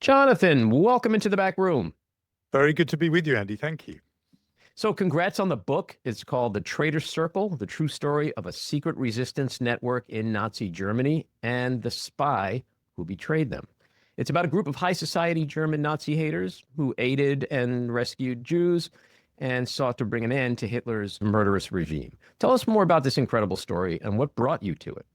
Jonathan, welcome into the back room. Very good to be with you, Andy. Thank you. So, congrats on the book. It's called The Traitors Circle, the true story of a secret resistance network in Nazi Germany and the spy who betrayed them. It's about a group of high society German Nazi haters who aided and rescued Jews and sought to bring an end to Hitler's murderous regime. Tell us more about this incredible story and what brought you to it.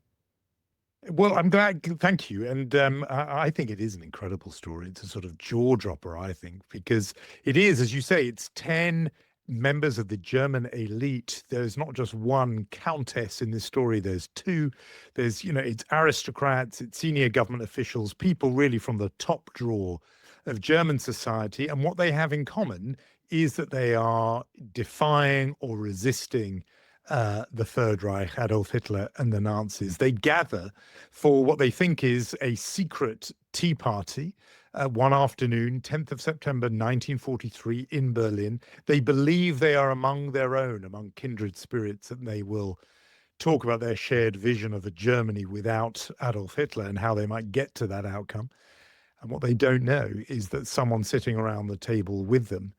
Well, I'm glad. Thank you. And I think it is an incredible story. It's a sort of jaw dropper, I think, because it is, as you say, it's 10 members of the German elite. There's not just one countess in this story. There's two. There's, it's aristocrats, it's senior government officials, people really from the top drawer of German society. And what they have in common is that they are defying or resisting the Third Reich, Adolf Hitler and the Nazis. They gather for what they think is a secret tea party one afternoon, 10th of September 1943 in Berlin. They believe they are among their own, among kindred spirits, and they will talk about their shared vision of a Germany without Adolf Hitler and how they might get to that outcome. And what they don't know is that someone sitting around the table with them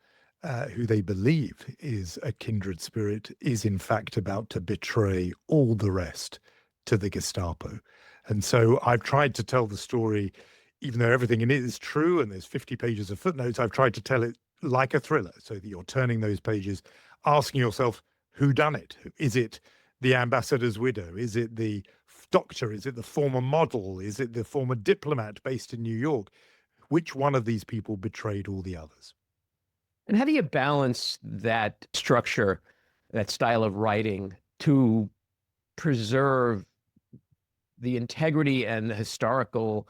who they believe is a kindred spirit, is in fact about to betray all the rest to the Gestapo. And so I've tried to tell the story, even though everything in it is true and there's 50 pages of footnotes, I've tried to tell it like a thriller, so that you're turning those pages, asking yourself, who done it? Is it the ambassador's widow? Is it the doctor? Is it the former model? Is it the former diplomat based in New York? Which one of these people betrayed all the others? And how do you balance that structure, that style of writing, to preserve the integrity and the historical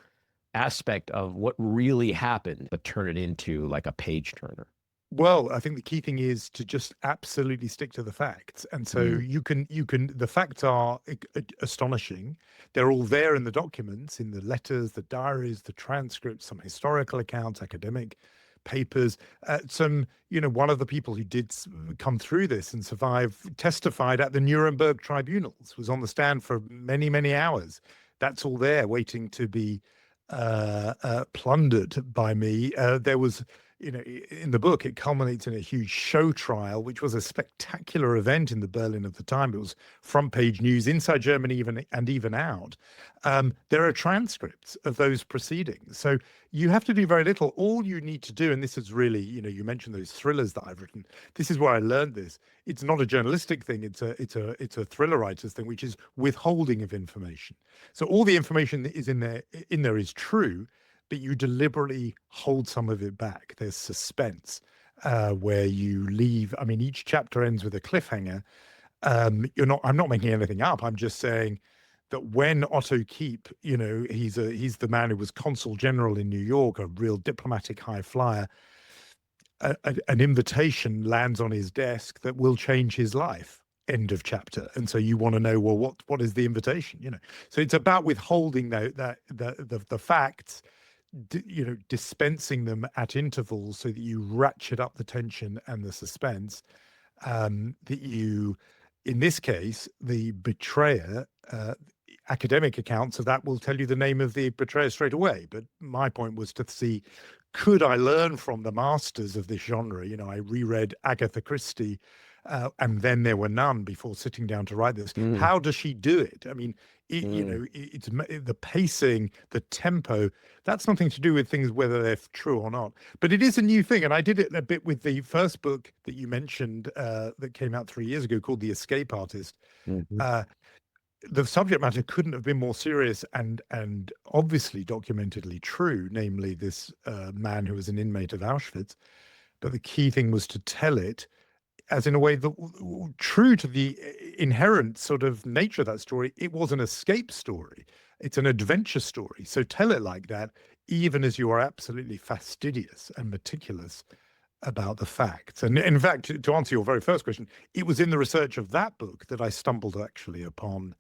aspect of what really happened, but turn it into like a page turner? Well, I think the key thing is to just absolutely stick to the facts. And so the facts are astonishing. They're all there in the documents, in the letters, the diaries, the transcripts, some historical accounts, academic papers. One of the people who did come through this and survive testified at the Nuremberg tribunals, was on the stand for many, many hours. That's all there waiting to be plundered by me. There was, in the book, it culminates in a huge show trial, which was a spectacular event in the Berlin of the time. It was front page news inside Germany, even out. There are transcripts of those proceedings. So you have to do very little. All you need to do, and this is really, you mentioned those thrillers that I've written. This is where I learned this. It's not a journalistic thing. It's a thriller writer's thing, which is withholding of information. So all the information that is in there is true, but you deliberately hold some of it back. There's suspense where you leave. I mean, each chapter ends with a cliffhanger. I'm not making anything up. I'm just saying that when Otto Kiep, he's the man who was consul general in New York, a real diplomatic high flyer, an invitation lands on his desk that will change his life. End of chapter. And so you want to know, well, what is the invitation? So it's about withholding the facts, dispensing them at intervals so that you ratchet up the tension and the suspense. In this case, the betrayer, academic accounts of that will tell you the name of the betrayer straight away. But my point was to see, could I learn from the masters of this genre? I reread Agatha Christie, and then there were none before sitting down to write this. How does she do it? I mean, it's the pacing, the tempo. That's something to do with things, whether they're true or not. But it is a new thing, and I did it a bit with the first book that you mentioned that came out 3 years ago, called The Escape Artist. The subject matter couldn't have been more serious and obviously documentedly true, namely this man who was an inmate of Auschwitz. But the key thing was to tell it as, in a way, true to the inherent sort of nature of that story. It was an escape story. It's an adventure story. So tell it like that, even as you are absolutely fastidious and meticulous about the facts. And in fact, to answer your very first question, it was in the research of that book that I stumbled actually upon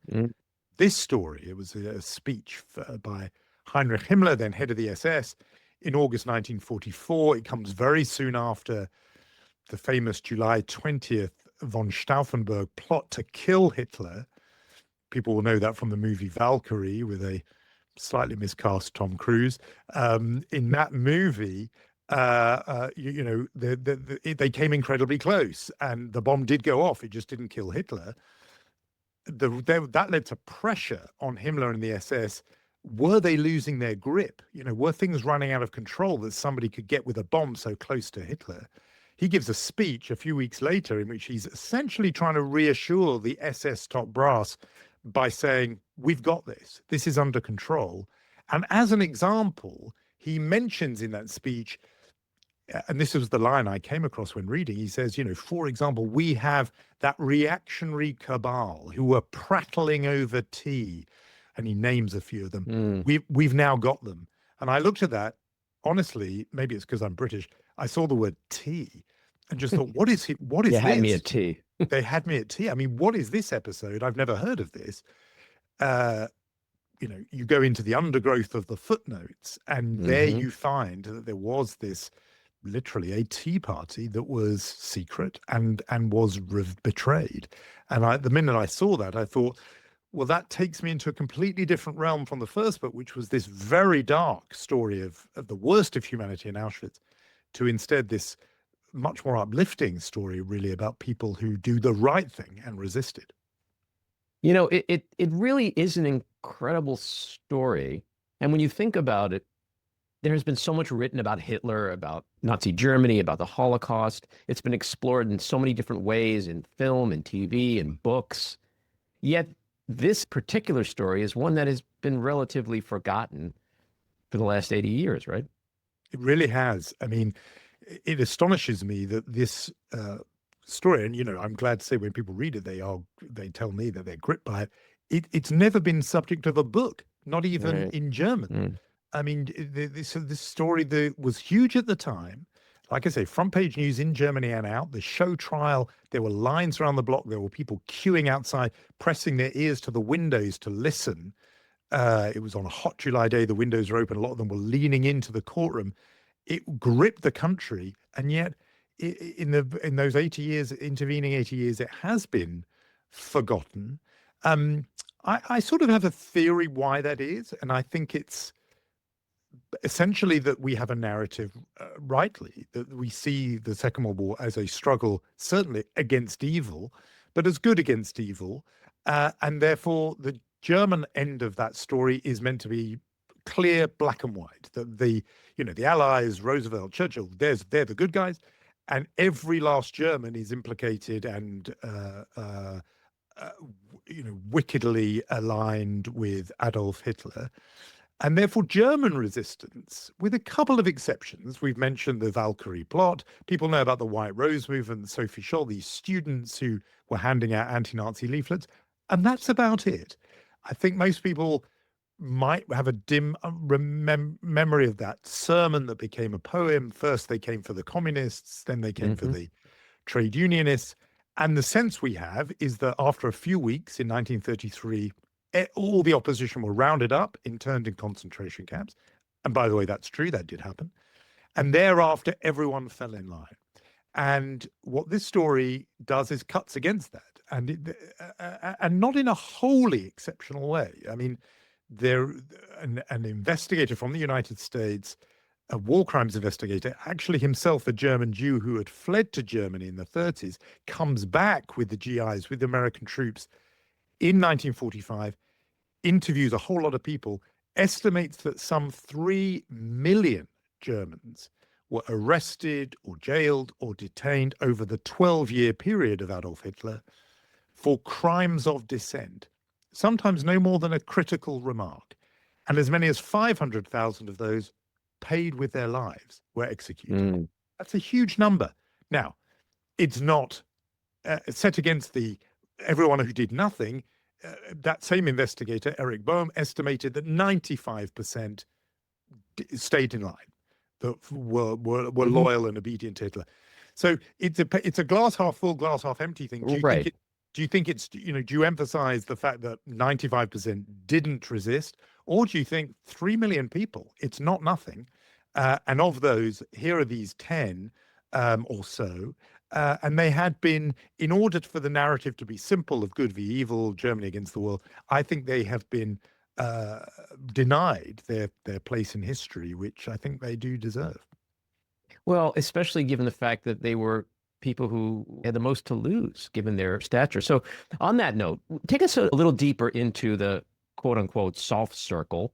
this story. It was a speech by Heinrich Himmler, then head of the SS, in August 1944. It comes very soon after the famous July 20th von Stauffenberg plot to kill Hitler. People will know that from the movie Valkyrie, with a slightly miscast Tom Cruise. In that movie, they came incredibly close, and the bomb did go off. It just didn't kill Hitler. That led to pressure on Himmler and the SS. Were they losing their grip? Were things running out of control that somebody could get with a bomb so close to Hitler? He gives a speech a few weeks later in which he's essentially trying to reassure the SS top brass by saying, we've got this. This is under control. And as an example, he mentions in that speech, and this was the line I came across when reading, he says, for example, we have that reactionary cabal who were prattling over tea, and he names a few of them. We've now got them. And I looked at that, honestly, maybe it's because I'm British, I saw the word tea and just thought, what is this? You had me at tea. They had me at tea. I mean, what is this episode? I've never heard of this. You go into the undergrowth of the footnotes, and there you find that there was this literally a tea party that was secret and was betrayed. And the minute I saw that, I thought, well, that takes me into a completely different realm from the first book, which was this very dark story of the worst of humanity in Auschwitz, to instead this much more uplifting story, really, about people who do the right thing and resist it. It really is an incredible story. And when you think about it, there has been so much written about Hitler, about Nazi Germany, about the Holocaust. It's been explored in so many different ways in film and TV and books. Yet this particular story is one that has been relatively forgotten for the last 80 years, right? It really has. I mean, it astonishes me that this story, and I'm glad to say when people read it, they tell me that they're gripped by it. It's never been subject of a book, not even in German. I mean, this story that was huge at the time. Like I say, front page news in Germany and out. The show trial, there were lines around the block. There were people queuing outside, pressing their ears to the windows to listen. It was on a hot July day. The windows were open. A lot of them were leaning into the courtroom. It gripped the country, and yet in those 80 years, intervening 80 years, it has been forgotten. I sort of have a theory why that is, and I think it's essentially that we have a narrative, rightly, that we see the Second World War as a struggle, certainly against evil, but as good against evil, and therefore the German end of that story is meant to be clear, black and white. That the Allies, Roosevelt, Churchill, they're the good guys, and every last German is implicated and wickedly aligned with Adolf Hitler. And therefore, German resistance, with a couple of exceptions, we've mentioned the Valkyrie plot. People know about the White Rose movement, Sophie Scholl, these students who were handing out anti-Nazi leaflets, and that's about it. I think most people might have a dim memory of that sermon that became a poem. First, they came for the communists, then they came for the trade unionists. And the sense we have is that after a few weeks in 1933, all the opposition were rounded up, interned in concentration camps. And by the way, that's true, that did happen. And thereafter, everyone fell in line. And what this story does is cuts against that, and not in a wholly exceptional way. I mean, an investigator from the United States, a war crimes investigator, actually himself a German Jew who had fled to Germany in the 30s, comes back with the GIs, with the American troops in 1945, interviews a whole lot of people, estimates that some 3 million Germans were arrested or jailed or detained over the 12-year period of Adolf Hitler for crimes of dissent, sometimes no more than a critical remark. And as many as 500,000 of those paid with their lives were executed. That's a huge number. Now, it's not set against everyone who did nothing. That same investigator, Eric Boehm, estimated that 95% stayed in line, that were loyal and obedient to Hitler. So it's a glass half full, glass half empty thing. Do you think do you emphasize the fact that 95% didn't resist, or do you think 3 million people, it's not nothing, and of those, here are these 10 or so, and they had been, in order for the narrative to be simple of good v evil, Germany against the world, I think they have been denied their place in history, which I think they do deserve. Well, especially given the fact that they were people who had the most to lose given their stature. So, on that note, take us a little deeper into the quote unquote soft circle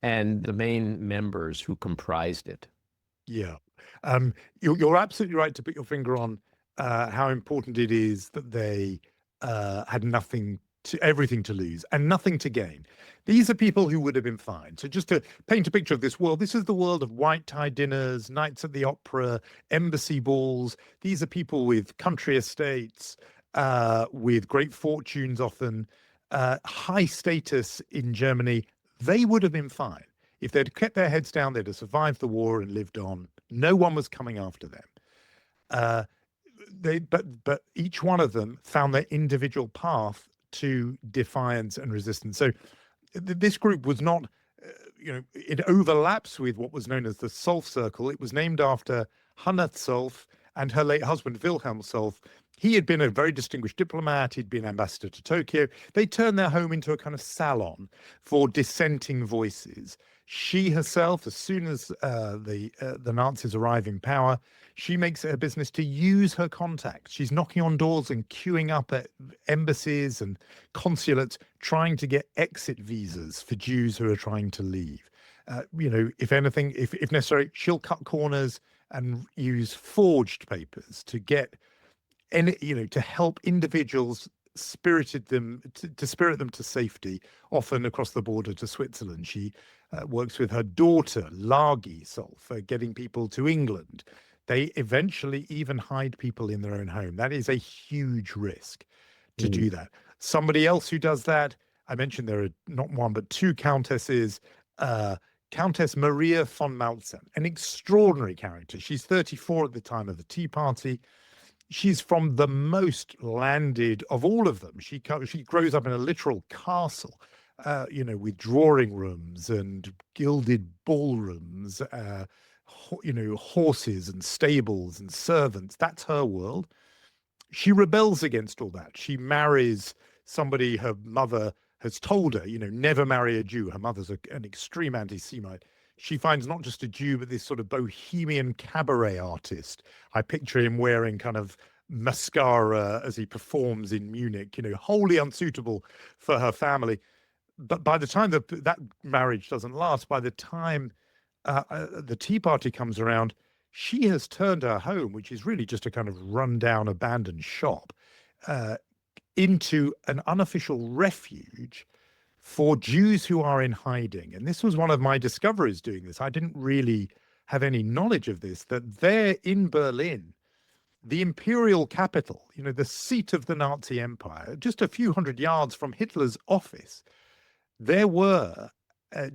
and the main members who comprised it. Yeah. You're absolutely right to put your finger on how important it is that they had everything to lose and nothing to gain. These are people who would have been fine. So just to paint a picture of this world, this is the world of white tie dinners, nights at the opera, embassy balls. These are people with country estates, with great fortunes, often high status in Germany. They would have been fine. If they'd kept their heads down, they'd have survived the war and lived on. No one was coming after them. Uh, but each one of them found their individual path to defiance and resistance. So this group was not, it overlaps with what was known as the Solf Circle. It was named after Hannah Solf and her late husband Wilhelm Solf. He had been a very distinguished diplomat. He'd been ambassador to Tokyo. They turned their home into a kind of salon for dissenting voices. She herself, as soon as the Nazis arrive in power, she makes it a business to use her contacts. She's knocking on doors and queuing up at embassies and consulates, trying to get exit visas for Jews who are trying to leave. If anything, if necessary, she'll cut corners and use forged papers to get to help individuals, spirit them to safety, often across the border to Switzerland. She works with her daughter, Lagi Solf, getting people to England. They eventually even hide people in their own home. That is a huge risk to do that. Somebody else who does that, I mentioned there are not one but two countesses, Countess Maria von Malzen, an extraordinary character. She's 34 at the time of the Tea Party. She's from the most landed of all of them. She grows up in a literal castle, with drawing rooms and gilded ballrooms, horses and stables and servants. That's her world. She rebels against all that. She marries somebody her mother has told her, never marry a Jew. Her mother's an extreme anti-Semite. She finds not just a Jew, but this sort of bohemian cabaret artist. I picture him wearing kind of mascara as he performs in Munich, wholly unsuitable for her family. But by the time that marriage doesn't last, by the time the Tea Party comes around, she has turned her home, which is really just a kind of rundown, abandoned shop, into an unofficial refuge for Jews who are in hiding. And this was one of my discoveries doing this. I didn't really have any knowledge of this, that there in Berlin, the imperial capital, the seat of the Nazi Empire, just a few hundred yards from Hitler's office, there were,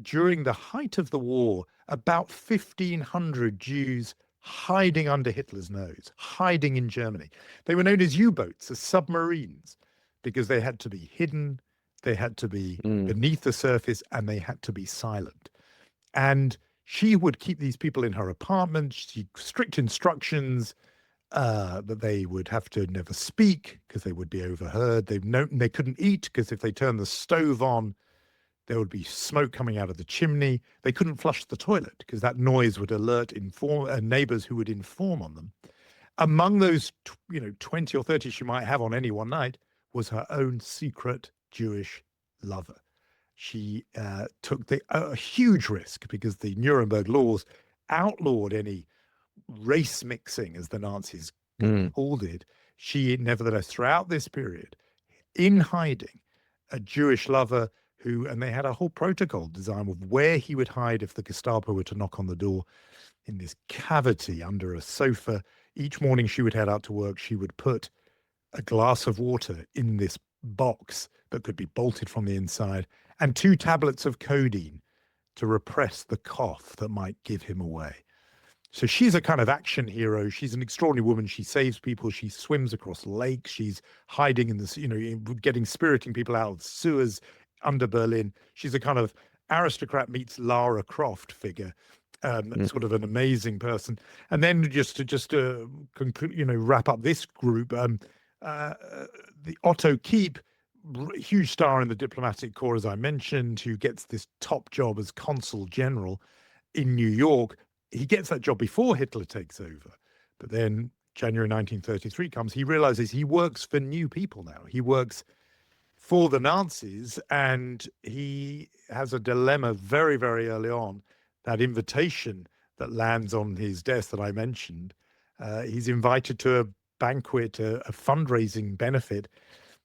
during the height of the war, about 1,500 Jews hiding under Hitler's nose, hiding in Germany. They were known as U-boats, as submarines, because they had to be hidden, they had to be beneath the surface, and they had to be silent. And she would keep these people in her apartment. She strict instructions that they would have to never speak because they would be overheard. They couldn't eat because if they turned the stove on, there would be smoke coming out of the chimney. They couldn't flush the toilet because that noise would alert neighbors who would inform on them. Among those, 20 or 30 she might have on any one night was her own secret Jewish lover. She took a huge risk because the Nuremberg laws outlawed any race mixing, as the Nazis called it. She, nevertheless, throughout this period, in hiding, a Jewish lover and they had a whole protocol design of where he would hide if the Gestapo were to knock on the door, in this cavity under a sofa. Each morning she would head out to work. She would put a glass of water in this box that could be bolted from the inside and 2 tablets of codeine to repress the cough that might give him away. So she's a kind of action hero. She's an extraordinary woman. She saves people. She swims across lakes. She's hiding in this, spiriting people out of sewers under Berlin. She's a kind of aristocrat meets Lara Croft figure, sort of an amazing person. And then just to wrap up this group, the Otto Keep huge star in the diplomatic corps, as I mentioned, who gets this top job as consul general in New York. He gets that job before Hitler takes over. But then January 1933 comes, he realizes he works for new people now. He works for the Nazis, and he has a dilemma very, very early on. That invitation that lands on his desk that I mentioned, he's invited to a banquet, a fundraising benefit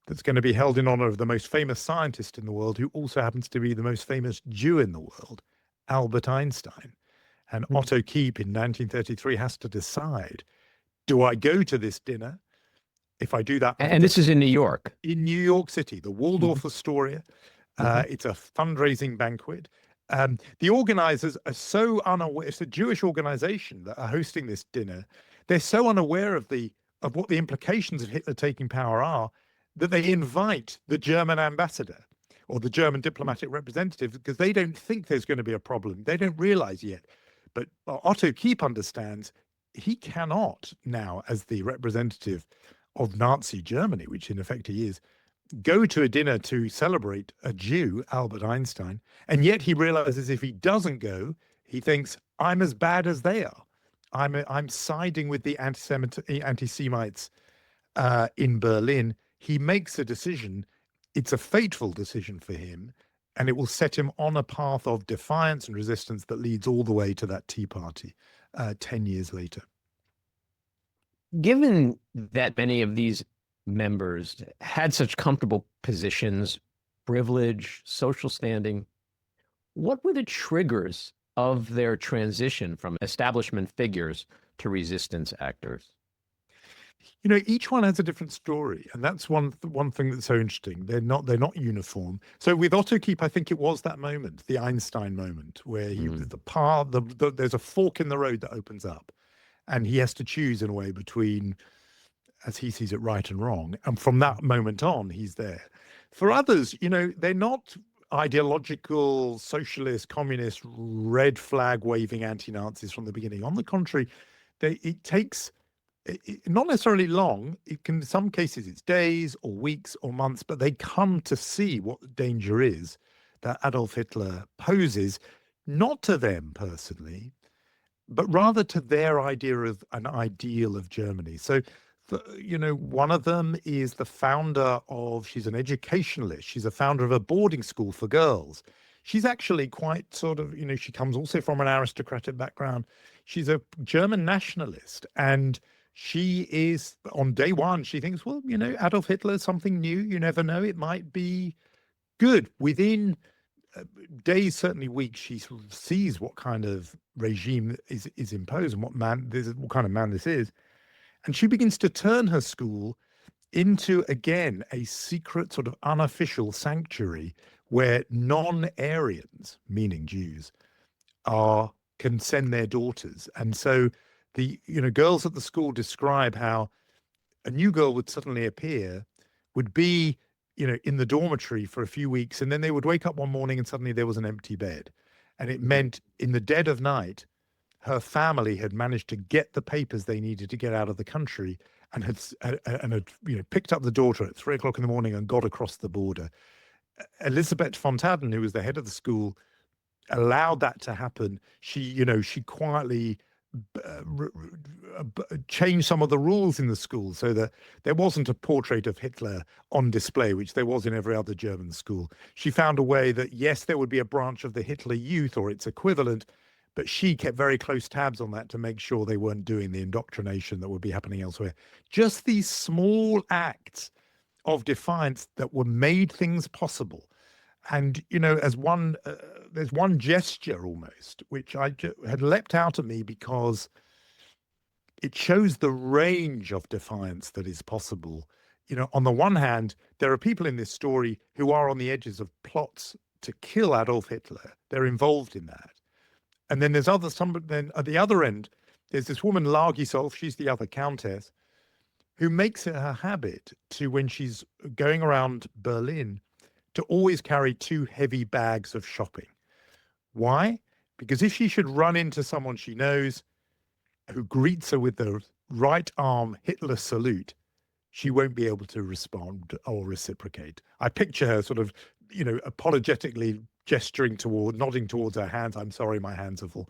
that's going to be held in honor of the most famous scientist in the world, who also happens to be the most famous Jew in the world, Albert Einstein. And Otto Kiep in 1933 has to decide, do I go to this dinner? If I do that, And this is in New York. In New York City, the Waldorf Astoria. It's a fundraising banquet. The organizers are so unaware. It's a Jewish organization that are hosting this dinner. They're so unaware of what the implications of Hitler taking power are, that they invite the German ambassador or the German diplomatic representative, because they don't think there's going to be a problem. They don't realize yet. But Otto Kiep understands he cannot now, as the representative of Nazi Germany, which in effect he is, go to a dinner to celebrate a Jew, Albert Einstein. And yet he realizes if he doesn't go, he thinks, I'm as bad as they are. I'm siding with the anti-Semites in Berlin. He makes a decision. It's a fateful decision for him, and it will set him on a path of defiance and resistance that leads all the way to that Tea Party 10 years later. Given that many of these members had such comfortable positions, privilege, social standing, what were the triggers of their transition from establishment figures to resistance actors? You know, each one has a different story, and that's one thing that's so interesting. They're not uniform. So with Otto Kiep, I think it was that moment, the Einstein moment, where there's a fork in the road that opens up, and he has to choose in a way between, as he sees it, right and wrong. And from that moment on, he's there. For others, you know, they're not ideological, socialist, communist, red flag waving anti-Nazis from the beginning. On the contrary, it takes not necessarily long. It can, in some cases, it's days or weeks or months, but they come to see what the danger is that Adolf Hitler poses, not to them personally, but rather to their idea of an ideal of Germany. So, you know, one of them is the founder she's an educationalist. She's a founder of a boarding school for girls. She's actually quite sort of, you know, she comes also from an aristocratic background. She's a German nationalist, and she is, on day one, she thinks, well, you know, Adolf Hitler is something new. You never know. It might be good. Within days, certainly weeks, she sort of sees what kind of regime is imposed and what kind of man this is. And she begins to turn her school into, again, a secret sort of unofficial sanctuary where non-Aryans, meaning Jews, can send their daughters. And so the girls at the school describe how a new girl would suddenly appear, would be in the dormitory for a few weeks, and then they would wake up one morning and suddenly there was an empty bed. And it meant in the dead of night, her family had managed to get the papers they needed to get out of the country, and had picked up the daughter at 3 o'clock in the morning and got across the border. Elisabeth von Taden, who was the head of the school, allowed that to happen. She quietly changed some of the rules in the school so that there wasn't a portrait of Hitler on display, which there was in every other German school. She found a way that, yes, there would be a branch of the Hitler Youth or its equivalent, but she kept very close tabs on that to make sure they weren't doing the indoctrination that would be happening elsewhere. Just these small acts of defiance that were made things possible. And, as there's one gesture almost, which had leapt out at me because it shows the range of defiance that is possible. On the one hand, there are people in this story who are on the edges of plots to kill Adolf Hitler. They're involved in that. And then then at the other end, there's this woman, Lagisolf, she's the other countess, who makes it her habit to, when she's going around Berlin, to always carry 2 heavy bags of shopping. Why? Because if she should run into someone she knows who greets her with the right arm Hitler salute, she won't be able to respond or reciprocate. I picture her sort of, apologetically gesturing toward, nodding towards her hands. I'm sorry, my hands are full.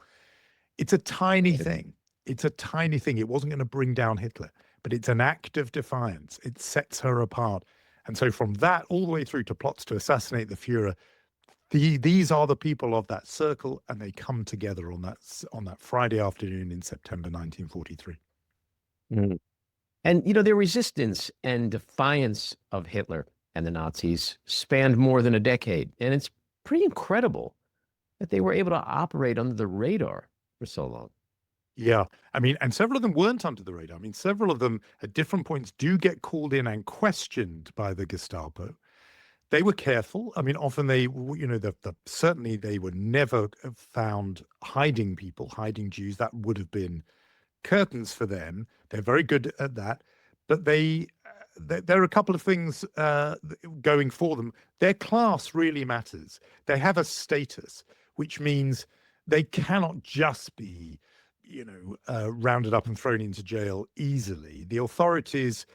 It's a tiny thing. It's a tiny thing. It wasn't going to bring down Hitler, but it's an act of defiance. It sets her apart. And so from that all the way through to plots to assassinate the Führer, these are the people of that circle, and they come together on that Friday afternoon in September 1943. Mm. And, their resistance and defiance of Hitler and the Nazis spanned more than a decade. And it's pretty incredible that they were able to operate under the radar for so long. Yeah. I mean, and several of them weren't under the radar. I mean, several of them at different points do get called in and questioned by the Gestapo. They were careful. I mean, often they, certainly they were never found hiding people, hiding Jews. That would have been curtains for them. They're very good at that. But there are a couple of things going for them. Their class really matters. They have a status, which means they cannot just be, rounded up and thrown into jail easily. The authorities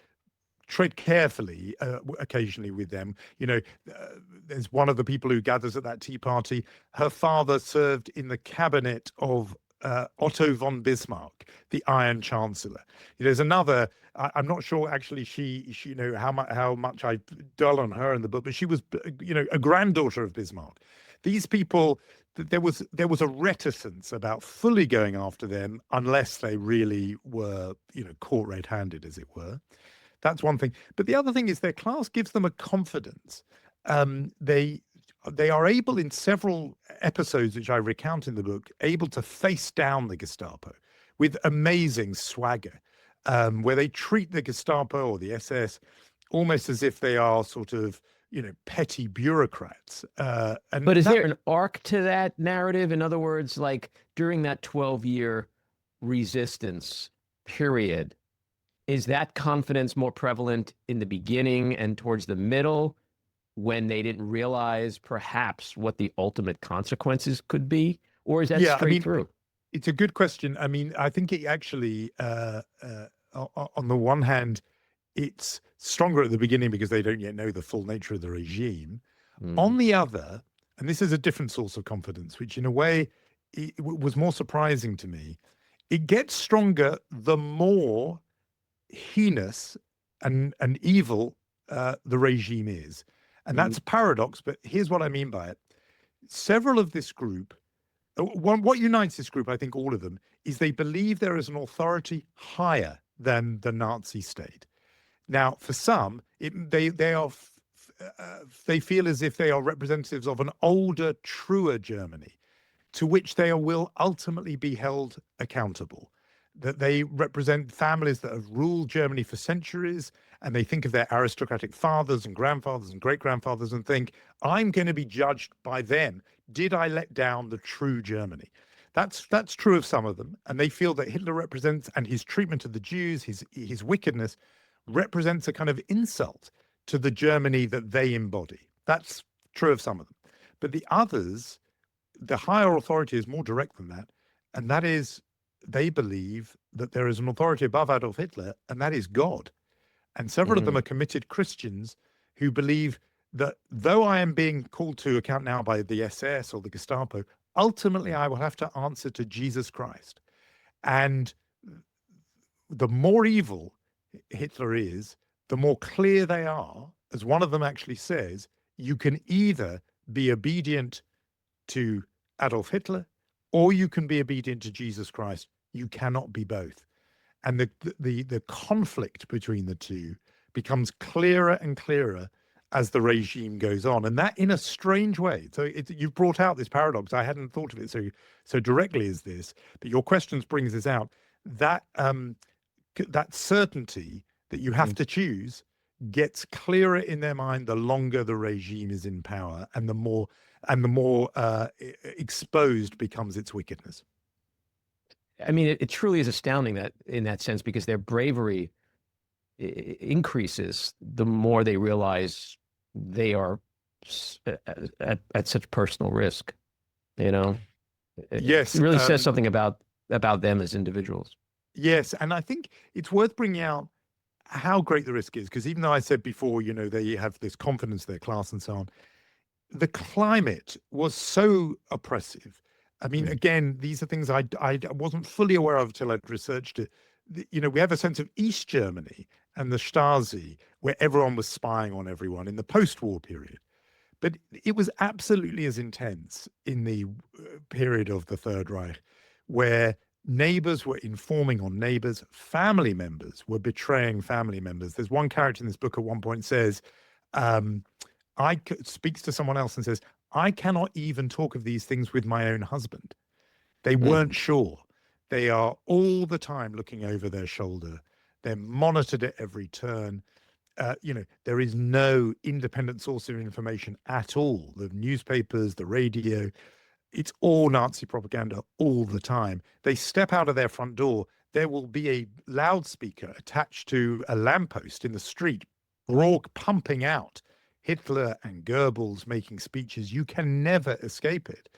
tread carefully occasionally with them. There's one of the people who gathers at that tea party. Her father served in the cabinet of Otto von Bismarck, the Iron Chancellor. There's another. I'm not sure actually. She how much I dwell on her in the book, but she was a granddaughter of Bismarck. These people. There was a reticence about fully going after them unless they really were caught red-handed, as it were. That's one thing. But the other thing is their class gives them a confidence. They are able in several episodes, which I recount in the book, able to face down the Gestapo with amazing swagger, where they treat the Gestapo or the SS almost as if they are sort of, petty bureaucrats. But is there an arc to that narrative? In other words, like during that 12-year resistance period, is that confidence more prevalent in the beginning and towards the middle when they didn't realize perhaps what the ultimate consequences could be? Or is that straight through? It's a good question. I mean, I think it actually, on the one hand, it's stronger at the beginning because they don't yet know the full nature of the regime. On the other, and this is a different source of confidence, which in a way it was more surprising to me, it gets stronger the more heinous and evil the regime is. And that's a paradox, but here's what I mean by it. Several of this group, what unites this group, I think all of them, is they believe there is an authority higher than the Nazi state. Now, for some, they feel as if they are representatives of an older, truer Germany, to which they will ultimately be held accountable. That they represent families that have ruled Germany for centuries, and they think of their aristocratic fathers and grandfathers and great-grandfathers and think, I'm going to be judged by them. Did I let down the true Germany? That's true of some of them, and they feel that Hitler represents, and his treatment of the Jews, his wickedness, represents a kind of insult to the Germany that they embody. That's true of some of them. But the others, the higher authority is more direct than that, and that is they believe that there is an authority above Adolf Hitler, and that is God. And several of them are committed Christians who believe that though I am being called to account now by the SS or the Gestapo, ultimately I will have to answer to Jesus Christ. And the more evil Hitler is, the more clear they are, as one of them actually says, you can either be obedient to Adolf Hitler or you can be obedient to Jesus Christ. You cannot be both. And the conflict between the two becomes clearer and clearer as the regime goes on. And that in a strange way. So you've brought out this paradox. I hadn't thought of it so directly as this, but your questions brings this out. That certainty that you have to choose gets clearer in their mind the longer the regime is in power, and the more exposed becomes its wickedness. I mean, it truly is astounding that in that sense, because their bravery increases the more they realize they are at such personal risk. Yes, it really says something about them as individuals. Yes, and I think it's worth bringing out how great the risk is. Because even though I said before, they have this confidence in their class and so on, the climate was so oppressive. I mean, Mm. again, these are things I wasn't fully aware of till I'd researched it. We have a sense of East Germany and the Stasi, where everyone was spying on everyone in the post-war period. But it was absolutely as intense in the period of the Third Reich, where neighbors were informing on neighbors, family members were betraying family members. There's one character in this book at one point says, um, speaks to someone else and says, I cannot even talk of these things with my own husband. They Mm. weren't sure. They are all the time looking over their shoulder. They're monitored at every turn. There is no independent source of information at all. The newspapers, the radio, it's all Nazi propaganda all the time. They step out of their front door. There will be a loudspeaker attached to a lamppost in the street, pumping out Hitler and Goebbels making speeches. You can never escape it.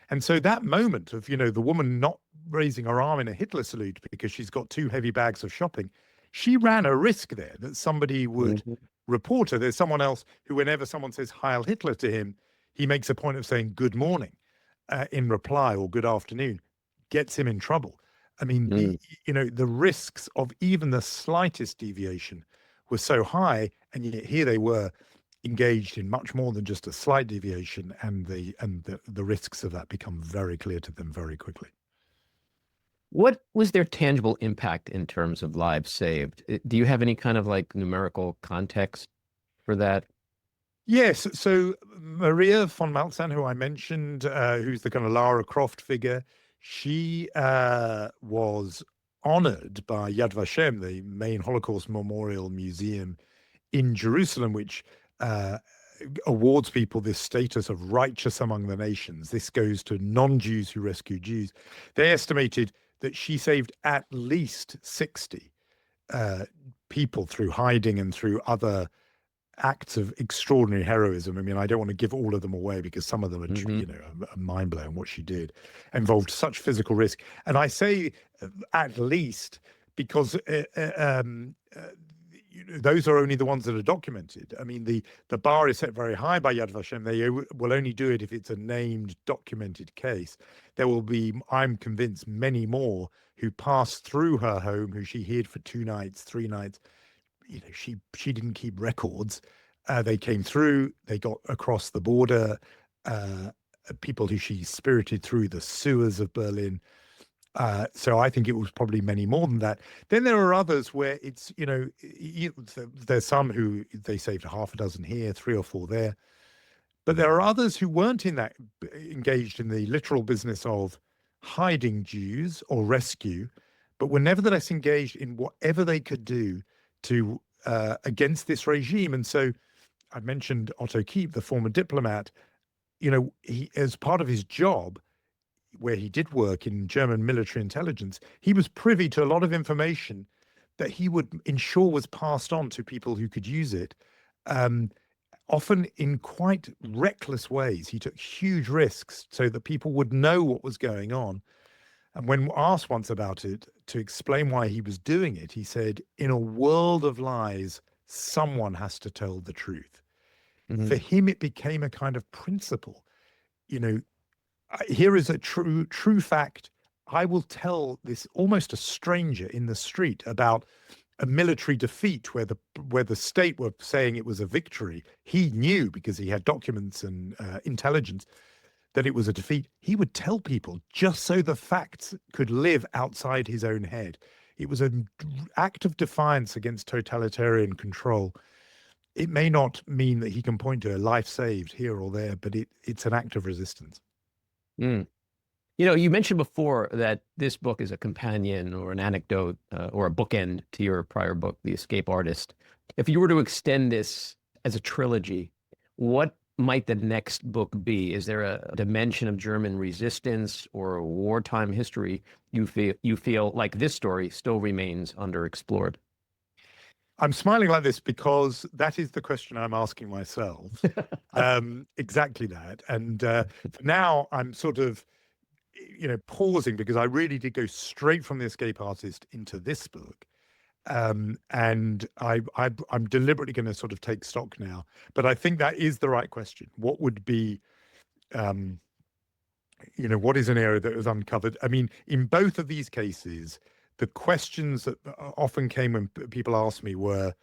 And so that moment of, the woman not raising her arm in a Hitler salute because she's got 2 heavy bags of shopping, she ran a risk there that somebody would Mhm. report her. There's someone else who, whenever someone says Heil Hitler to him, he makes a point of saying good morning in reply or good afternoon, gets him in trouble. I mean, Mm. the risks of even the slightest deviation were so high, and yet here they were engaged in much more than just a slight deviation, and the risks of that become very clear to them very quickly. What was their tangible impact in terms of lives saved? Do you have any kind of like numerical context for that? Yes. So Maria von Maltzahn, who I mentioned, who's the kind of Lara Croft figure, she was honored by Yad Vashem, the main Holocaust Memorial Museum in Jerusalem, which awards people this status of righteous among the nations. This goes to non-Jews who rescue Jews. They estimated that she saved at least 60 people through hiding and through other acts of extraordinary heroism. I mean, I don't want to give all of them away because some of them Hmm. are mind-blowing. What she did involved such physical risk. And I say at least because those are only the ones that are documented. I mean, the bar is set very high by Yad Vashem. They will only do it if it's a named, documented case. There will be, I'm convinced, many more who passed through her home, who she hid for 2 nights, 3 nights. She didn't keep records. They came through. They got across the border. People who she spirited through the sewers of Berlin. So I think it was probably many more than that. Then there are others where it's, there's some who they saved 6 here, 3 or 4 there. But there are others who weren't engaged in the literal business of hiding Jews or rescue, but were nevertheless engaged in whatever they could do to against this regime. And so I mentioned Otto Kiep, the former diplomat. He, as part of his job, where he did work in German military intelligence, he was privy to a lot of information that he would ensure was passed on to people who could use it, often in quite reckless ways. He took huge risks so that people would know what was going on. And when asked once about it, to explain why he was doing it, he said, in a world of lies, someone has to tell the truth. Hmm. For him, it became a kind of principle. Here is a true fact. I will tell this almost a stranger in the street about a military defeat where the state were saying it was a victory. He knew because he had documents and intelligence that it was a defeat. He would tell people just so the facts could live outside his own head. It was an act of defiance against totalitarian control. It may not mean that he can point to a life saved here or there, but it's an act of resistance. Mm. You mentioned before that this book is a companion or an anecdote or a bookend to your prior book, The Escape Artist. If you were to extend this as a trilogy, what might the next book be? Is there a dimension of German resistance or wartime history you feel like this story still remains underexplored? I'm smiling like this because that is the question I'm asking myself. Exactly that. And for now, I'm sort of, pausing because I really did go straight from The Escape Artist into this book. And I'm deliberately going to sort of take stock now, but I think that is the right question. What would be, what is an area that was uncovered? I mean, in both of these cases, the questions that often came when people asked me were,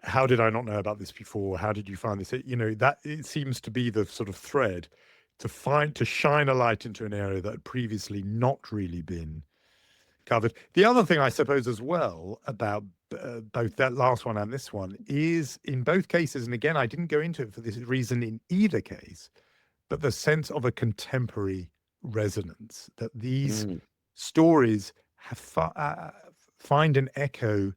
how did I not know about this before? How did you find this? That it seems to be the sort of thread to shine a light into an area that had previously not really been covered. The other thing, I suppose, as well about both that last one and this one is in both cases, and again, I didn't go into it for this reason in either case, but the sense of a contemporary resonance that these stories have find an echo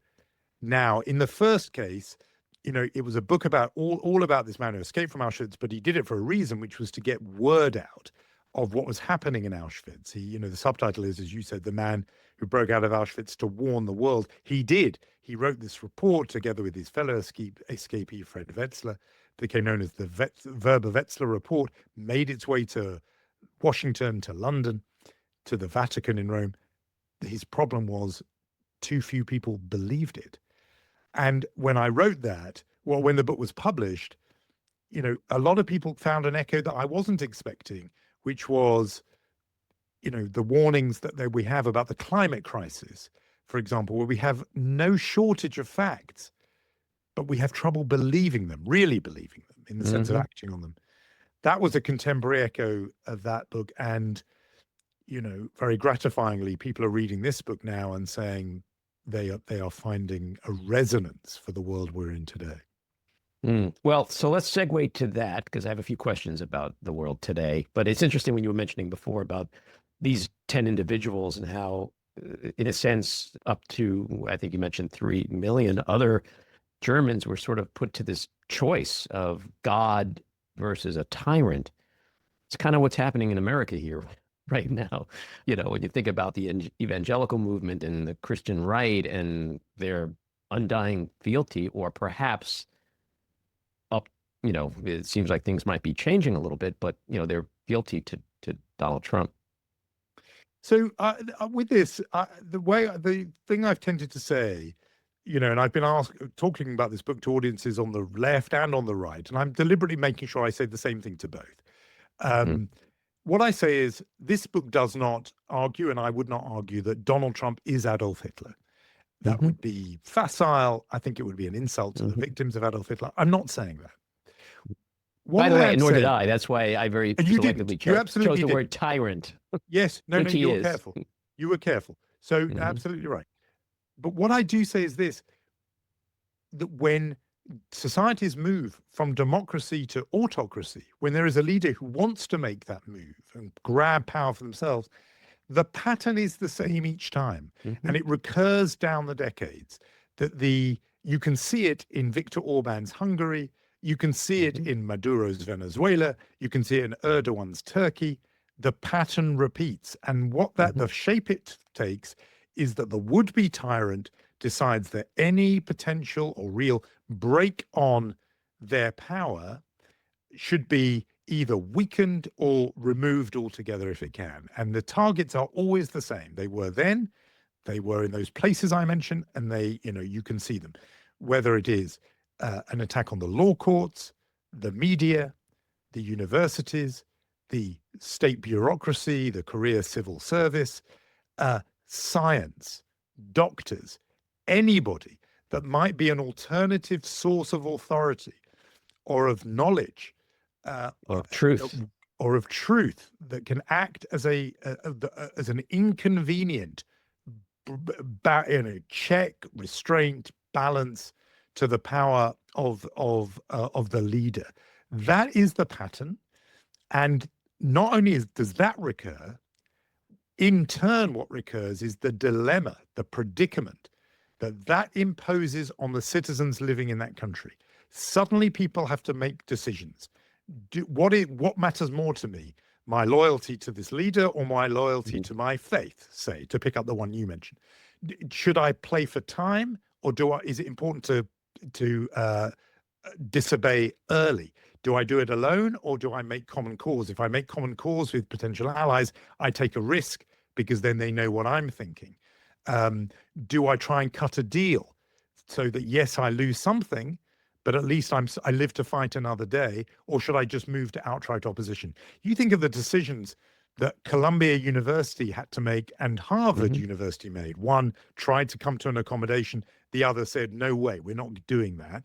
now. In the first case, it was a book about all about this man who escaped from Auschwitz, but he did it for a reason, which was to get word out of what was happening in Auschwitz. The subtitle is, as you said, The Man Who Broke Out of Auschwitz to Warn the World. He did. He wrote this report together with his fellow escapee, Fred Wetzler, became known as the Wetzler Report, made its way to Washington, to London, to the Vatican in Rome. His problem was too few people believed it. And when I wrote that, well, when the book was published, a lot of people found an echo that I wasn't expecting, which was, the warnings that we have about the climate crisis, for example, where we have no shortage of facts, but we have trouble believing them, really believing them in the sense of acting on them. That was a contemporary echo of that book. And, very gratifyingly, people are reading this book now and saying they are finding a resonance for the world we're in today. Well, so let's segue to that, because I have a few questions about the world today. But it's interesting when you were mentioning before about these 10 individuals and how, in a sense, up to, I think you mentioned 3 million other Germans were sort of put to this choice of God versus a tyrant. It's kind of what's happening in America here right now. When you think about the evangelical movement and the Christian right and their undying fealty, or perhaps it seems like things might be changing a little bit, but they're fealty to Donald Trump. So with this, the thing I've tended to say, and I've been talking about this book to audiences on the left and on the right, and I'm deliberately making sure I say the same thing to both. What I say is this book does not argue, and I would not argue, that Donald Trump is Adolf Hitler. That would be facile. I think it would be an insult to the victims of Adolf Hitler. I'm not saying that. By the way, nor did I. That's why I very selectively chose the word tyrant. Yes, no, you were careful. You were careful. So absolutely right. But what I do say is this, that when societies move from democracy to autocracy, when there is a leader who wants to make that move and grab power for themselves, the pattern is the same each time. And it recurs down the decades. You can see it in Viktor Orban's Hungary. You can see it in Maduro's Venezuela. You can see it in Erdogan's Turkey. The pattern repeats. And the shape it takes is that the would-be tyrant decides that any potential or real break on their power should be either weakened or removed altogether if it can. And the targets are always the same. They were then, they were in those places I mentioned, and you can see them. Whether it is an attack on the law courts, the media, the universities, the state bureaucracy, the career civil service, science, doctors, anybody that might be an alternative source of authority or of knowledge, or of truth, that can act as an inconvenient check, restraint, balance to the power of the leader. That is the pattern. And not only does that recur, in turn, what recurs is the dilemma, the predicament that imposes on the citizens living in that country. Suddenly people have to make decisions. What matters more to me? My loyalty to this leader or my loyalty to my faith, say, to pick up the one you mentioned? Should I play for time, or is it important to disobey early? Do I do it alone, or do I make common cause? If I make common cause with potential allies, I take a risk because then they know what I'm thinking. Do I try and cut a deal so that, yes, I lose something, but at least I live to fight another day? Or should I just move to outright opposition? You think of the decisions that Columbia University had to make and Harvard Hmm. University made. One tried to come to an accommodation. The other said, no way, we're not doing that.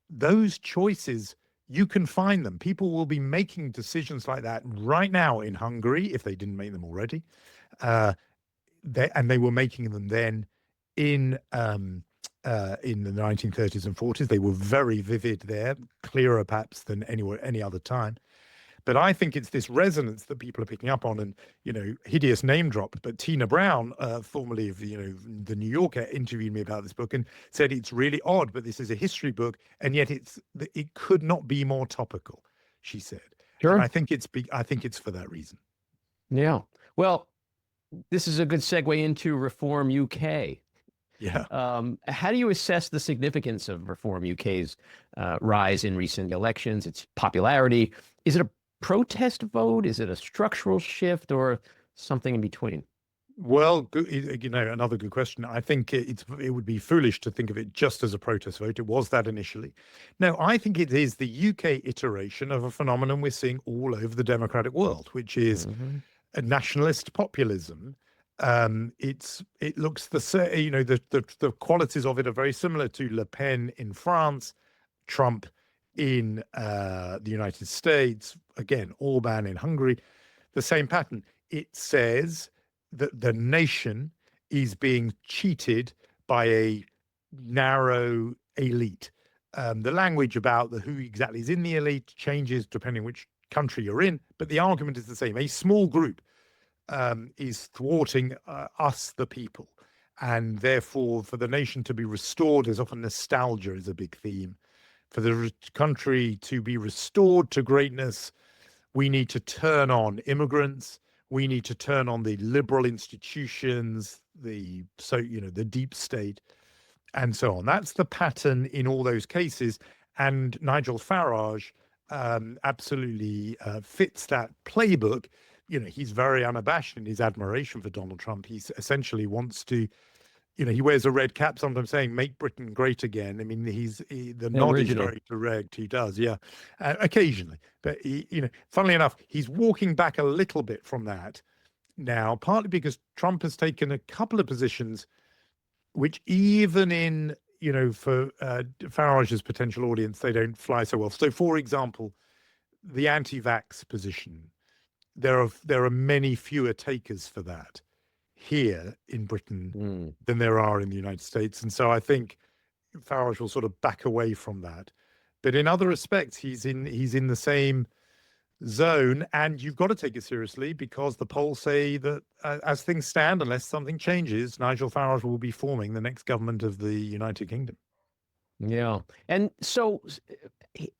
Those choices, you can find them. People will be making decisions like that right now in Hungary, if they didn't make them already. Uh, they were making them then in the 1930s and 40s. They were very vivid there, clearer perhaps than any other time. But I think it's this resonance that people are picking up on, and hideous name drop. But Tina Brown, formerly of the New Yorker, interviewed me about this book and said it's really odd, but this is a history book, and yet it could not be more topical. She said, and Sure. I think it's for that reason. Yeah. Well, this is a good segue into Reform UK. Yeah. How do you assess the significance of Reform UK's rise in recent elections, its popularity? Is it a protest vote? Is it a structural shift or something in between? Well, another good question. I think it would be foolish to think of it just as a protest vote. It was that initially. No, I think it is the UK iteration of a phenomenon we're seeing all over the democratic world, which is Hmm. a nationalist populism. It looks the same. The qualities of it are very similar to Le Pen in France, Trump in the United States, again Orban in Hungary. The same pattern. It says that the nation is being cheated by a narrow elite. The language about who exactly is in the elite changes depending which country you're in, but the argument is the same. A small group is thwarting us, the people. And therefore, for the nation to be restored, there's often nostalgia is a big theme. For the country to be restored to greatness, we need to turn on immigrants. We need to turn on the liberal institutions, the deep state, and so on. That's the pattern in all those cases. And Nigel Farage absolutely fits that playbook. He's very unabashed in his admiration for Donald Trump. He essentially wants to, he wears a red cap, sometimes saying "Make Britain Great Again." I mean, the nod is Original. very direct. He does, yeah, occasionally. But funnily enough, he's walking back a little bit from that now, partly because Trump has taken a couple of positions which, even in for Farage's potential audience, they don't fly so well. So, for example, the anti-vax position. There are many fewer takers for that here in Britain Mm. than there are in the United States. And so I think Farage will sort of back away from that. But in other respects, he's in the same zone, and you've got to take it seriously because the polls say that as things stand, unless something changes, Nigel Farage will be forming the next government of the United Kingdom. Yeah. And so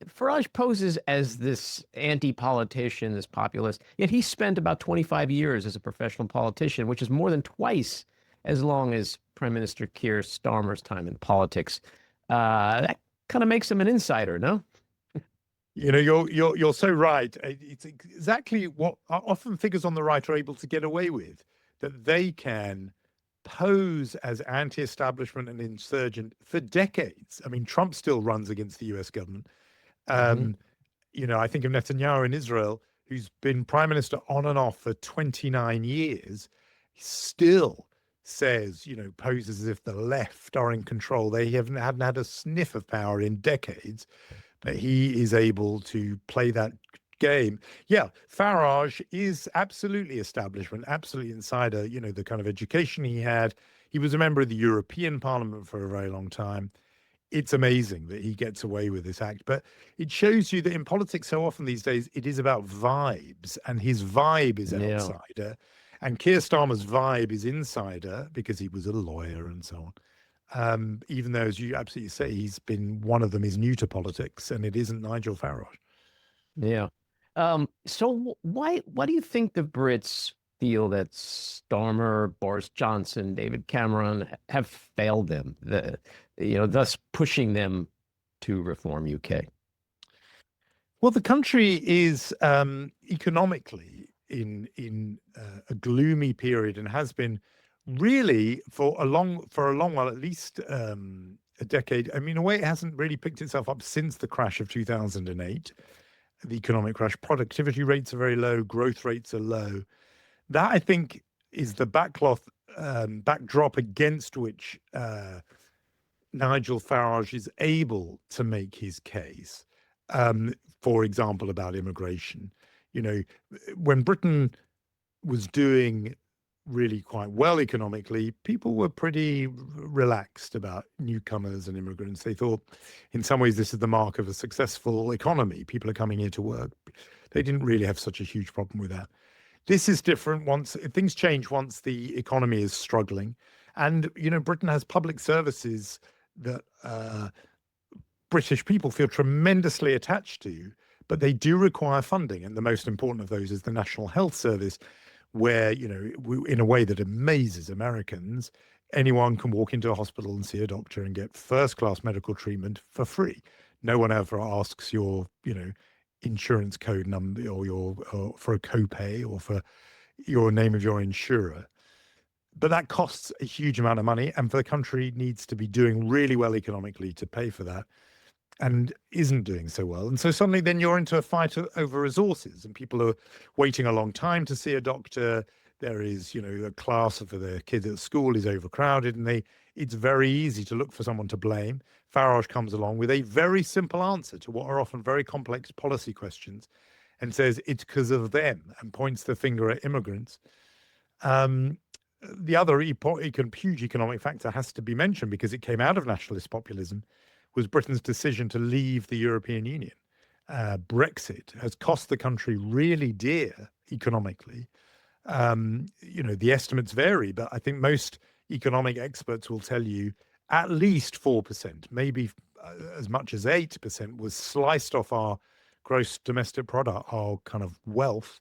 Farage poses as this anti-politician, this populist, yet he spent about 25 years as a professional politician, which is more than twice as long as Prime Minister Keir Starmer's time in politics. That kind of makes him an insider, no? You're so right. It's exactly what often figures on the right are able to get away with, that they can pose as anti-establishment and insurgent for decades. I mean, Trump still runs against the US government. Hmm. Um, I think of Netanyahu in Israel, who's been prime minister on and off for 29 years, still says, poses as if the left are in control. They hadn't had a sniff of power in decades, but he is able to play that game. Yeah, Farage is absolutely establishment, absolutely insider. The kind of education he had. He was a member of the European Parliament for a very long time. It's amazing that he gets away with this act, but it shows you that in politics so often these days it is about vibes, and his vibe is Yeah. outsider, and Keir Starmer's vibe is insider because he was a lawyer and so on. Even though, as you absolutely say, he's been one of them is new to politics, and it isn't Nigel Farage. Yeah. So why do you think the Brits feel that Starmer, Boris Johnson, David Cameron have failed them, thus pushing them to reform UK? Well, the country is economically in a gloomy period and has been really for a long while, at least a decade. I mean, in a way, it hasn't really picked itself up since the crash of 2008, the economic crash. Productivity rates are very low, growth rates are low. That, I think, is the backdrop against which Nigel Farage is able to make his case. For example, about immigration. You know, when Britain was doing really quite well economically, people were pretty relaxed about newcomers and immigrants. They thought, in some ways, this is the mark of a successful economy. People are coming here to work. They didn't really have such a huge problem with that. This is different once things change, once the economy is struggling. And, you know, Britain has public services that British people feel tremendously attached to, but they do require funding. And the most important of those is the National Health Service, where, you know, in a way that amazes Americans, anyone can walk into a hospital and see a doctor and get first-class medical treatment for free. No one ever asks your, you know, insurance code number or for a copay or for your name of your insurer. But that costs a huge amount of money, and for the country needs to be doing really well economically to pay for that, and isn't doing so well. And so suddenly then you're into a fight over resources, and people are waiting a long time to see a doctor. There is, you know, a class for their kids at school is overcrowded, and it's very easy to look for someone to blame. Farage comes along with a very simple answer to what are often very complex policy questions and says it's because of them, and points the finger at immigrants. The other huge economic factor has to be mentioned, because it came out of nationalist populism, was Britain's decision to leave the European Union. Brexit has cost the country really dear economically. You know, the estimates vary, but I think most economic experts will tell you at least 4%, maybe as much as 8% was sliced off our gross domestic product, our kind of wealth,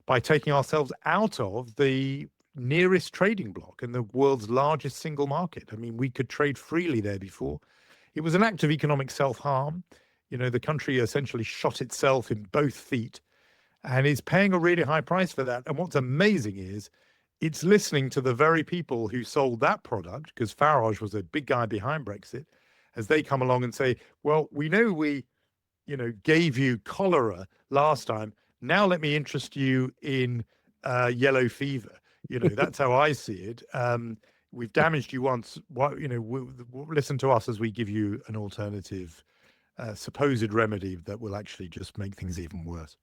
by taking ourselves out of the nearest trading bloc and the world's largest single market. I mean, we could trade freely there before. It was an act of economic self-harm. You know, the country essentially shot itself in both feet and is paying a really high price for that. And what's amazing is it's listening to the very people who sold that product, because Farage was a big guy behind Brexit, as they come along and say, well, we know we, you know, gave you cholera last time. Now let me interest you in yellow fever. You know, that's how I see it. We've damaged you once. You know, listen to us as we give you an alternative, supposed remedy that will actually just make things even worse.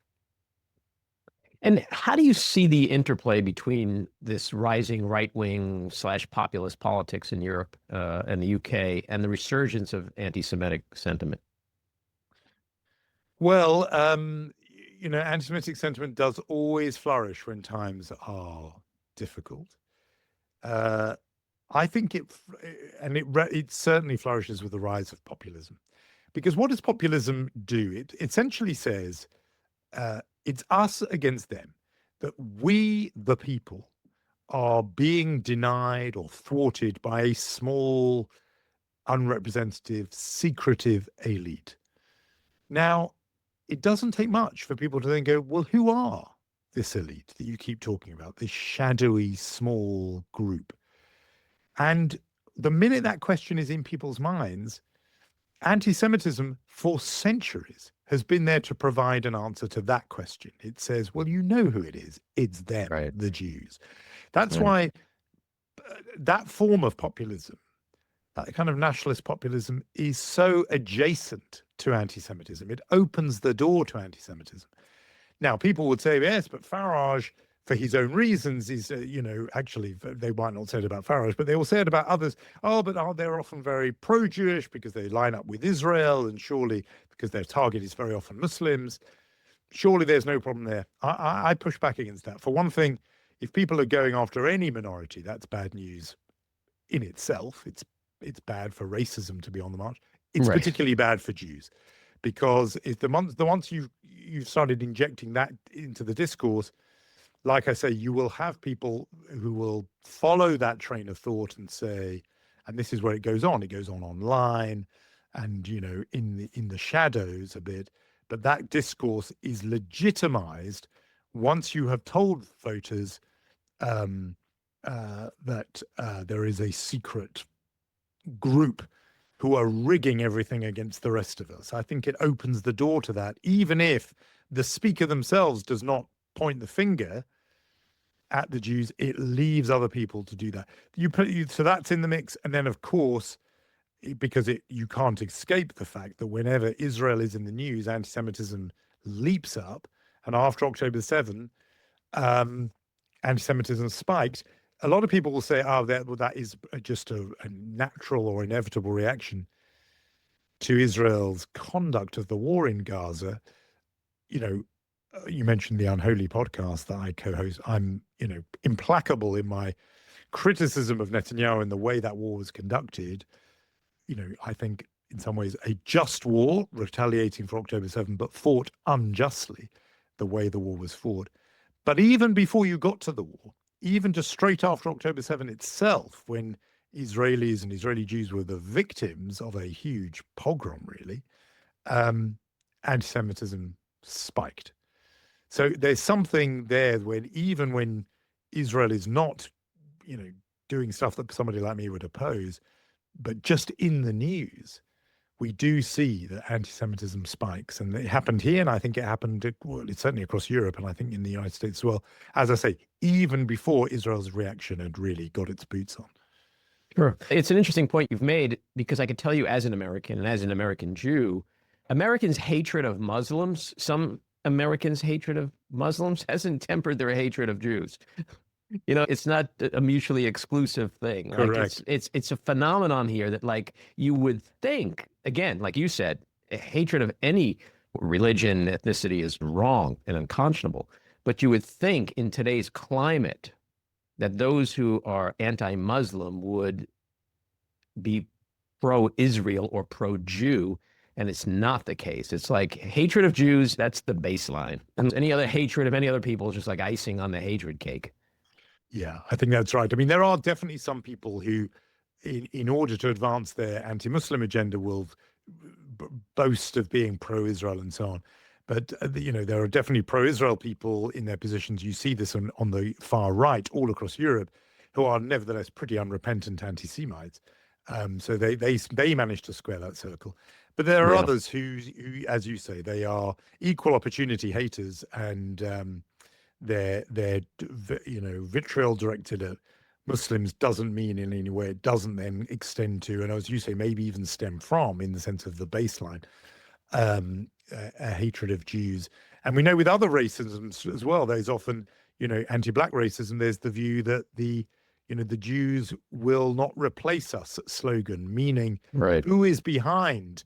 And how do you see the interplay between this rising right-wing / populist politics in Europe and the UK and the resurgence of anti-Semitic sentiment? Well, you know, anti-Semitic sentiment does always flourish when times are difficult. I think it certainly flourishes with the rise of populism, because what does populism do? It essentially says it's us against them, that we, the people, are being denied or thwarted by a small, unrepresentative, secretive elite. Now, it doesn't take much for people to then go, well, who are this elite that you keep talking about, this shadowy, small group? And the minute that question is in people's minds, anti-Semitism for centuries has been there to provide an answer to that question. It says, well, you know who it is. It's them, Right. the Jews. That's Right. why that form of populism, that kind of nationalist populism, is so adjacent to anti-Semitism. It opens the door to anti-Semitism. Now, people would say, yes, but Farage, for his own reasons, is, you know, actually, they might not say it about Farage, but they will say it about others. Oh, but they're often very pro-Jewish because they line up with Israel, and surely because their target is very often Muslims. Surely there's no problem there. I push back against that. For one thing, if people are going after any minority, that's bad news in itself. It's bad for racism to be on the march. It's Right. particularly bad for Jews, because if the once you've started injecting that into the discourse, like I say, you will have people who will follow that train of thought and say, and this is where it goes on. It goes on online, and, you know, in the shadows a bit. But that discourse is legitimized once you have told voters, that there is a secret group who are rigging everything against the rest of us. I think it opens the door to that, even if the speaker themselves does not point the finger at the Jews, it leaves other people to do that. So that's in the mix. And then, of course, because you can't escape the fact that whenever Israel is in the news, anti-Semitism leaps up. And after October 7, anti-Semitism spiked. A lot of people will say, oh, that is just a natural or inevitable reaction to Israel's conduct of the war in Gaza. You mentioned the Unholy podcast that I co-host. I'm, implacable in my criticism of Netanyahu and the way that war was conducted. I think in some ways a just war, retaliating for October 7, but fought unjustly the way the war was fought. But even before you got to the war, even just straight after October 7 itself, when Israelis and Israeli Jews were the victims of a huge pogrom, really, anti-Semitism spiked. So there's something there even when Israel is not, doing stuff that somebody like me would oppose, but just in the news, we do see that anti-Semitism spikes. And it happened here, and I think it happened, it's certainly across Europe, and I think in the United States as well. As I say, even before Israel's reaction had really got its boots on. Sure. It's an interesting point you've made, because I could tell you as an American and as an American Jew, Americans' hatred of Muslims, some Americans' hatred of Muslims hasn't tempered their hatred of Jews. It's not a mutually exclusive thing. Correct. Like it's a phenomenon here that, like, you would think, again, like you said, hatred of any religion, ethnicity is wrong and unconscionable. But you would think in today's climate that those who are anti-Muslim would be pro-Israel or pro-Jew, and it's not the case. It's like hatred of Jews, that's the baseline. And any other hatred of any other people is just like icing on the hatred cake. Yeah, I think that's right. I mean, there are definitely some people who, in order to advance their anti-Muslim agenda, will boast of being pro-Israel and so on. But, there are definitely pro-Israel people in their positions. You see this on the far right all across Europe, who are nevertheless pretty unrepentant anti-Semites. So they manage to square that circle. But there are others who, as you say, they are equal opportunity haters, and their vitriol directed at Muslims doesn't mean in any way, it doesn't then extend to, and as you say, maybe even stem from, in the sense of the baseline, a hatred of Jews. And we know with other racisms as well, there's often, anti-black racism, there's the view that the Jews will not replace us slogan, meaning who is behind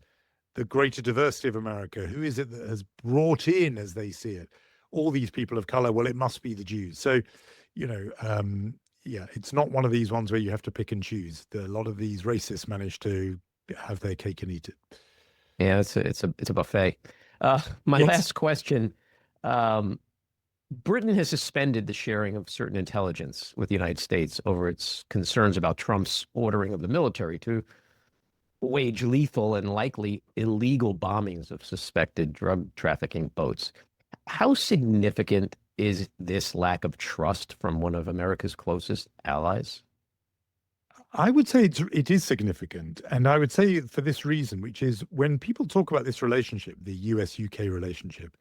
the greater diversity of America? Who is it that has brought in, as they see it, all these people of color? Well, it must be the Jews. So, it's not one of these ones where you have to pick and choose. A lot of these racists manage to have their cake and eat it. Yeah, it's a buffet. My last question. Britain has suspended the sharing of certain intelligence with the United States over its concerns about Trump's ordering of the military to wage lethal and likely illegal bombings of suspected drug trafficking boats. How significant is this lack of trust from one of America's closest allies? I would say it is significant. And I would say for this reason, which is when people talk about this relationship, the US-UK relationship,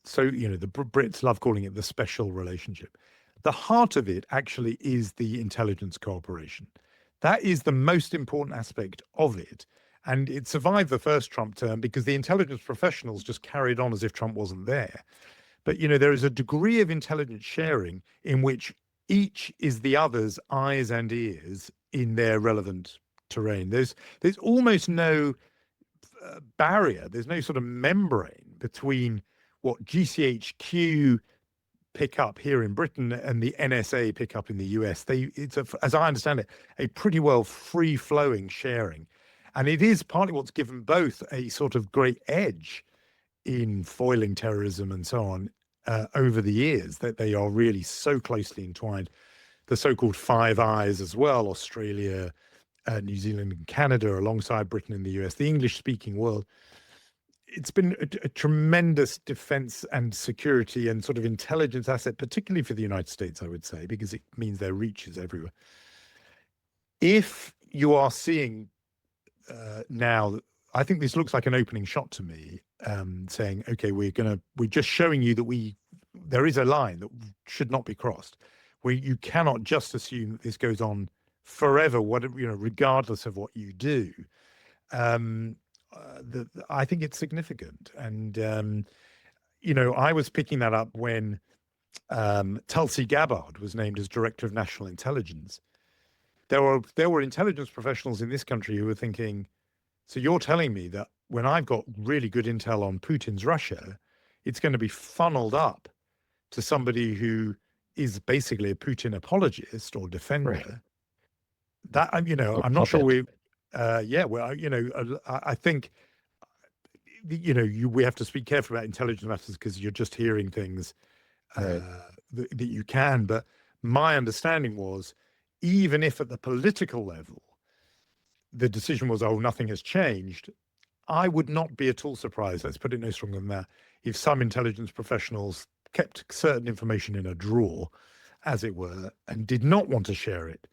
so, the Brits love calling it the special relationship. The heart of it actually is the intelligence cooperation. That is the most important aspect of it. And it survived the first Trump term because the intelligence professionals just carried on as if Trump wasn't there. But, there is a degree of intelligence sharing in which each is the other's eyes and ears in their relevant terrain. There's almost no barrier. There's no sort of membrane between what GCHQ pick up here in Britain and the NSA pick up in the US. It's as I understand it, a pretty well free-flowing sharing. And it is partly what's given both a sort of great edge in foiling terrorism and so on over the years, that they are really so closely entwined. The so-called Five Eyes as well, Australia, New Zealand and Canada, alongside Britain and the US, the English-speaking world. it's been a tremendous defense and security and sort of intelligence asset, particularly for the United States, I would say, because it means their reach is everywhere. If you are seeing now, I think this looks like an opening shot to me, saying, okay, we're just showing you that there is a line that should not be crossed, where you cannot just assume that this goes on forever, regardless of what you do. I think it's significant. And, I was picking that up when Tulsi Gabbard was named as Director of National Intelligence. There were intelligence professionals in this country who were thinking, so you're telling me that when I've got really good intel on Putin's Russia, it's going to be funneled up to somebody who is basically a Putin apologist or defender. Right. That, I'm not sure I think, we have to speak carefully about intelligence matters because you're just hearing things Right. that you can. But my understanding was, even if at the political level, the decision was, oh, nothing has changed, I would not be at all surprised, let's put it no stronger than that, if some intelligence professionals kept certain information in a drawer, as it were, and did not want to share it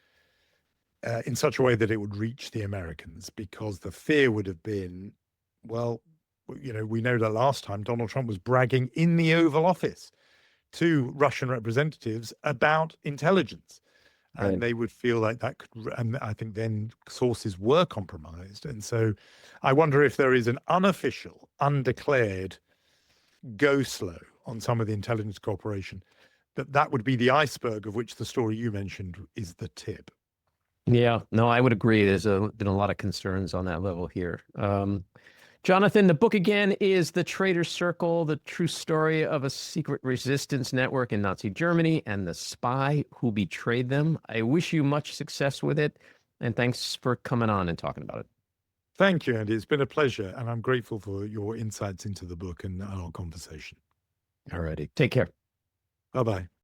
in such a way that it would reach the Americans, because the fear would have been, well, we know that last time Donald Trump was bragging in the Oval Office to Russian representatives about intelligence. Right. And they would feel like that could, and I think then sources were compromised. And so I wonder if there is an unofficial, undeclared go slow on some of the intelligence cooperation, that would be the iceberg of which the story you mentioned is the tip. Yeah, no, I would agree. There's been a lot of concerns on that level here. Jonathan, the book again is The Traitors Circle, the true story of a secret resistance network in Nazi Germany and the spy who betrayed them. I wish you much success with it, and thanks for coming on and talking about it. Thank you, Andy. It's been a pleasure, and I'm grateful for your insights into the book and our conversation. All righty. Take care. Bye-bye.